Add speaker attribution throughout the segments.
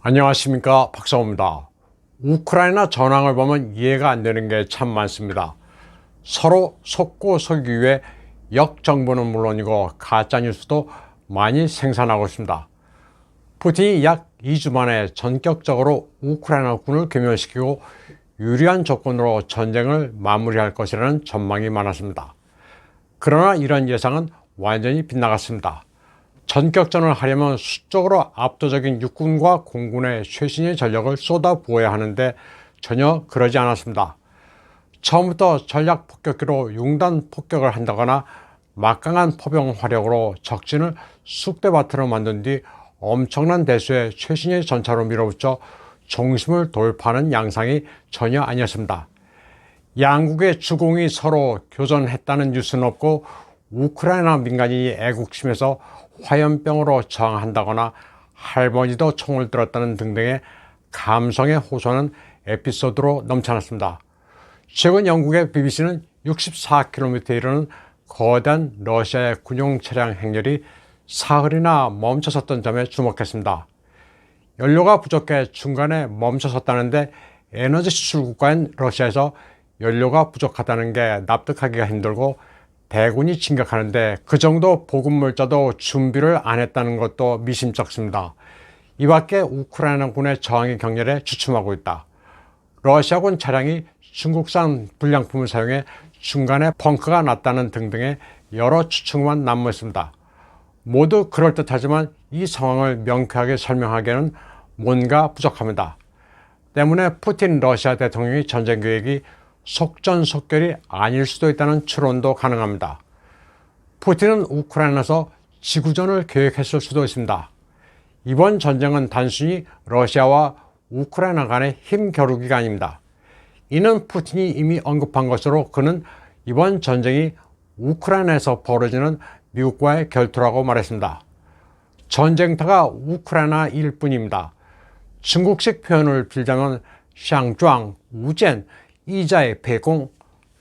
Speaker 1: 안녕하십니까, 박사호입니다. 우크라이나 전황을 보면 이해가 안 되는 게 참 많습니다. 서로 속고 속이기 위해 역정보는 물론이고 가짜뉴스도 많이 생산하고 있습니다. 푸틴이 약 2주 만에 전격적으로 우크라이나 군을 괴멸시키고 유리한 조건으로 전쟁을 마무리할 것이라는 전망이 많았습니다. 그러나 이런 예상은 완전히 빗나갔습니다. 전격전을 하려면 수적으로 압도적인 육군과 공군의 최신의 전력을 쏟아부어야 하는데 전혀 그러지 않았습니다. 처음부터 전략 폭격기로 융단 폭격을 한다거나 막강한 포병 화력으로 적진을 쑥대밭으로 만든 뒤 엄청난 대수의 최신의 전차로 밀어붙여 중심을 돌파하는 양상이 전혀 아니었습니다. 양국의 주공이 서로 교전했다는 뉴스는 없고 우크라이나 민간인이 애국심에서 화염병으로 저항한다거나 할머니도 총을 들었다는 등등의 감성에 호소하는 에피소드로 넘쳐났습니다. 최근 영국의 BBC는 64km에 이르는 거대한 러시아의 군용 차량 행렬이 사흘이나 멈춰섰던 점에 주목했습니다. 연료가 부족해 중간에 멈춰섰다는데 에너지 수출 국가인 러시아에서 연료가 부족하다는 게 납득하기가 힘들고 대군이 진격하는데 그 정도 보급물자도 준비를 안 했다는 것도 미심쩍습니다. 이 밖에 우크라이나군의 저항이 격렬해 주춤하고 있다. 러시아군 차량이 중국산 불량품을 사용해 중간에 펑크가 났다는 등등의 여러 추측만 난무했습니다. 모두 그럴듯하지만 이 상황을 명쾌하게 설명하기에는 뭔가 부족합니다. 때문에 푸틴 러시아 대통령의 전쟁 계획이 속전속결이 아닐 수도 있다는 추론도 가능합니다. 푸틴은 우크라이나에서 지구전을 계획했을 수도 있습니다. 이번 전쟁은 단순히 러시아와 우크라이나 간의 힘 겨루기가 아닙니다. 이는 푸틴이 이미 언급한 것으로 그는 이번 전쟁이 우크라이나에서 벌어지는 미국과의 결투라고 말했습니다. 전쟁터가 우크라이나일 뿐입니다. 중국식 표현을 빌자면 샹좌, 우젠, 이자의 패공,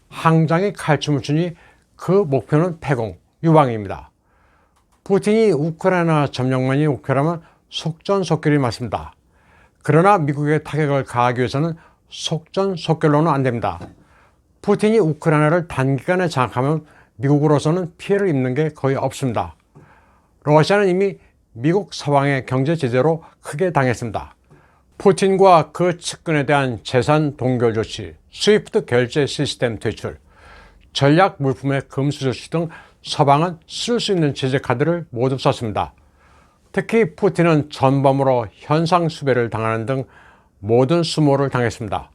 Speaker 1: 항장이 칼춤을 추니 그 목표는 패공, 유방입니다. 푸틴이 우크라이나 점령만이 목표라면 속전속결이 맞습니다. 그러나 미국의 타격을 가하기 위해서는 속전속결로는 안 됩니다. 푸틴이 우크라이나를 단기간에 장악하면 미국으로서는 피해를 입는 게 거의 없습니다. 러시아는 이미 미국 서방의 경제 제재로 크게 당했습니다. 푸틴과 그 측근에 대한 재산 동결 조치, 스위프트 결제 시스템 퇴출, 전략 물품의 금수 조치 등 서방은 쓸 수 있는 제재 카드를 모두 썼습니다. 특히 푸틴은 전범으로 현상 수배를 당하는 등 모든 수모를 당했습니다.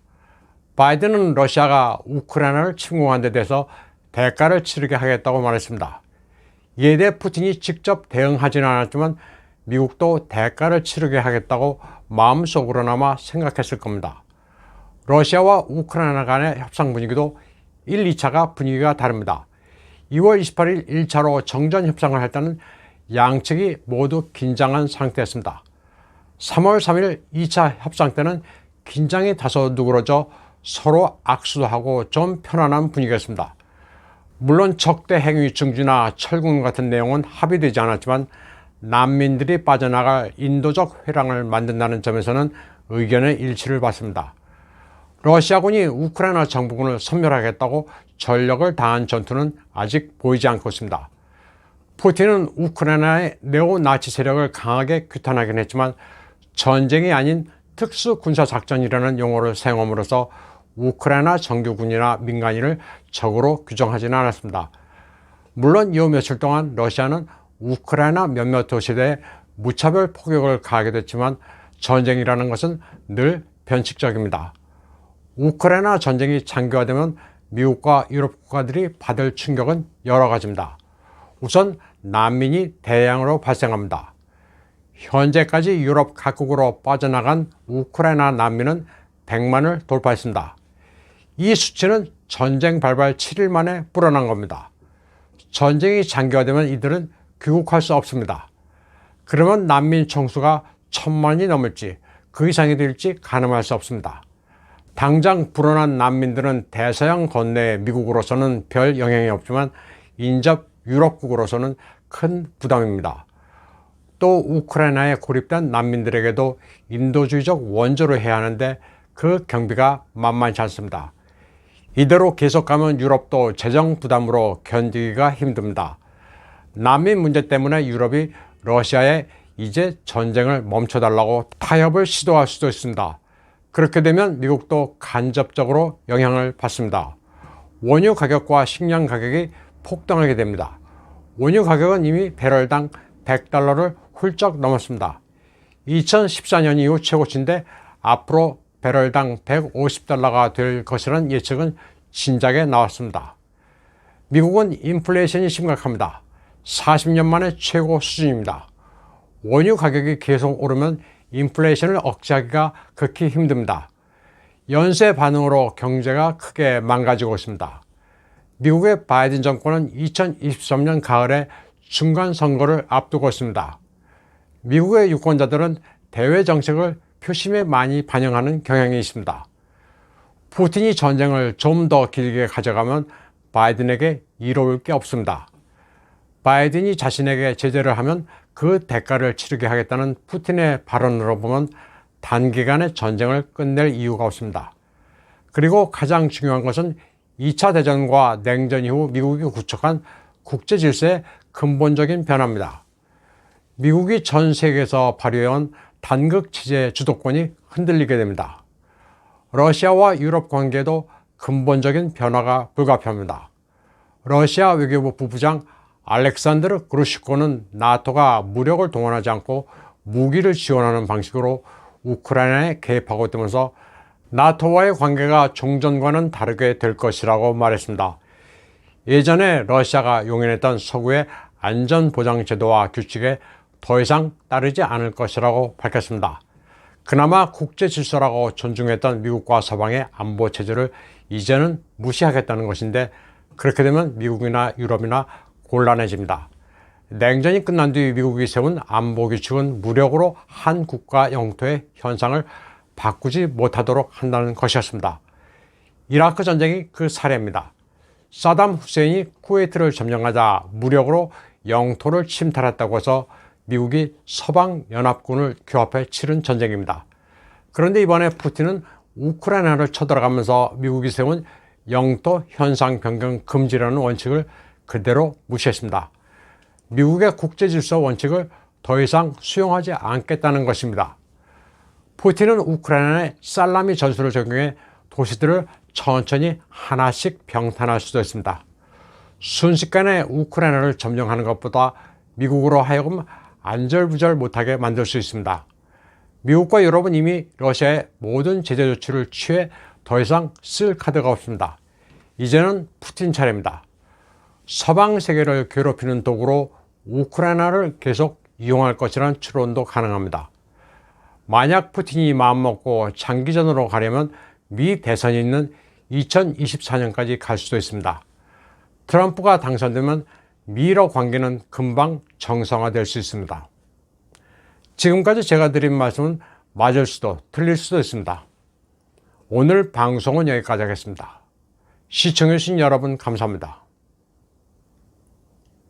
Speaker 1: 바이든은 러시아가 우크라이나를 침공한 데 대해서 대가를 치르게 하겠다고 말했습니다. 이에 대해 푸틴이 직접 대응하지는 않았지만 미국도 대가를 치르게 하겠다고 마음속으로나마 생각했을 겁니다. 러시아와 우크라이나 간의 협상 분위기도 1, 2차가 분위기가 다릅니다. 2월 28일 1차로 정전 협상을 할 때는 양측이 모두 긴장한 상태였습니다. 3월 3일 2차 협상 때는 긴장이 다소 누그러져 서로 악수도 하고 좀 편안한 분위기였습니다. 물론 적대 행위 중지나 철군 같은 내용은 합의되지 않았지만 난민들이 빠져나갈 인도적 회랑을 만든다는 점에서는 의견의 일치를 봤습니다. 러시아군이 우크라이나 정부군을 섬멸하겠다고 전력을 다한 전투는 아직 보이지 않고 있습니다. 푸틴은 우크라이나의 네오나치 세력을 강하게 규탄하긴 했지만 전쟁이 아닌 특수군사작전이라는 용어를 사용함으로써 우크라이나 정규군이나 민간인을 적으로 규정하지는 않았습니다. 물론 이 며칠 동안 러시아는 우크라이나 몇몇 도시에 무차별 폭격을 가하게 됐지만 전쟁이라는 것은 늘 변칙적입니다. 우크라이나 전쟁이 장기화되면 미국과 유럽 국가들이 받을 충격은 여러 가지입니다. 우선 난민이 대량으로 발생합니다. 현재까지 유럽 각국으로 빠져나간 우크라이나 난민은 100만을 돌파했습니다. 이 수치는 전쟁 발발 7일 만에 불어난 겁니다. 전쟁이 장기화되면 이들은 귀국할 수 없습니다. 그러면 난민 총수가 1000만이 넘을지 그 이상이 될지 가늠할 수 없습니다. 당장 불어난 난민들은 대서양 건너의 미국으로서는 별 영향이 없지만 인접 유럽국으로서는 큰 부담입니다. 또 우크라이나에 고립된 난민들에게도 인도주의적 원조를 해야 하는데 그 경비가 만만치 않습니다. 이대로 계속 가면 유럽도 재정 부담으로 견디기가 힘듭니다. 난민 문제 때문에 유럽이 러시아에 이제 전쟁을 멈춰달라고 타협을 시도할 수도 있습니다. 그렇게 되면 미국도 간접적으로 영향을 받습니다. 원유 가격과 식량 가격이 폭등하게 됩니다. 원유 가격은 이미 배럴당 $100를 훌쩍 넘었습니다. 2014년 이후 최고치인데 앞으로 배럴당 $150가 될 것이라는 예측은 진작에 나왔습니다. 미국은 인플레이션이 심각합니다. 40년 만에 최고 수준입니다. 원유 가격이 계속 오르면 인플레이션을 억제하기가 극히 힘듭니다. 연쇄 반응으로 경제가 크게 망가지고 있습니다. 미국의 바이든 정권은 2023년 가을에 중간 선거를 앞두고 있습니다. 미국의 유권자들은 대외 정책을 표심에 많이 반영하는 경향이 있습니다. 푸틴이 전쟁을 좀 더 길게 가져가면 바이든에게 이로울 게 없습니다. 바이든이 자신에게 제재를 하면 그 대가를 치르게 하겠다는 푸틴의 발언으로 보면 단기간에 전쟁을 끝낼 이유가 없습니다. 그리고 가장 중요한 것은 2차 대전과 냉전 이후 미국이 구축한 국제 질서의 근본적인 변화입니다. 미국이 전 세계에서 발휘해온 단극 체제 주도권이 흔들리게 됩니다. 러시아와 유럽 관계도 근본적인 변화가 불가피합니다. 러시아 외교부 부부장 알렉산드르 그루시코는 나토가 무력을 동원하지 않고 무기를 지원하는 방식으로 우크라이나에 개입하고 있다면서 나토와의 관계가 종전과는 다르게 될 것이라고 말했습니다. 예전에 러시아가 용인했던 서구의 안전보장제도와 규칙에 더 이상 따르지 않을 것이라고 밝혔습니다. 그나마 국제 질서라고 존중했던 미국과 서방의 안보 체제를 이제는 무시하겠다는 것인데 그렇게 되면 미국이나 유럽이나 곤란해집니다. 냉전이 끝난 뒤 미국이 세운 안보 규칙은 무력으로 한 국가 영토의 현상을 바꾸지 못하도록 한다는 것이었습니다. 이라크 전쟁이 그 사례입니다. 사담 후세인이 쿠웨이트를 점령하자 무력으로 영토를 침탈했다고 해서 미국이 서방연합군을 규합해 치른 전쟁입니다. 그런데 이번에 푸틴은 우크라이나를 쳐들어가면서 미국이 세운 영토 현상 변경 금지라는 원칙을 그대로 무시했습니다. 미국의 국제질서 원칙을 더 이상 수용하지 않겠다는 것입니다. 푸틴은 우크라이나에 살라미 전술을 적용해 도시들을 천천히 하나씩 병탄할 수도 있습니다. 순식간에 우크라이나를 점령하는 것보다 미국으로 하여금 안절부절 못하게 만들 수 있습니다. 미국과 유럽은 이미 러시아의 모든 제재 조치를 취해 더 이상 쓸 카드가 없습니다. 이제는 푸틴 차례입니다. 서방 세계를 괴롭히는 도구로 우크라이나를 계속 이용할 것이라는 추론도 가능합니다. 만약 푸틴이 마음먹고 장기전으로 가려면 미 대선이 있는 2024년까지 갈 수도 있습니다. 트럼프가 당선되면 미러 관계는 금방 정상화될 수 있습니다. 지금까지 제가 드린 말씀은 맞을 수도 틀릴 수도 있습니다. 오늘 방송은 여기까지 하겠습니다. 시청해주신 여러분 감사합니다.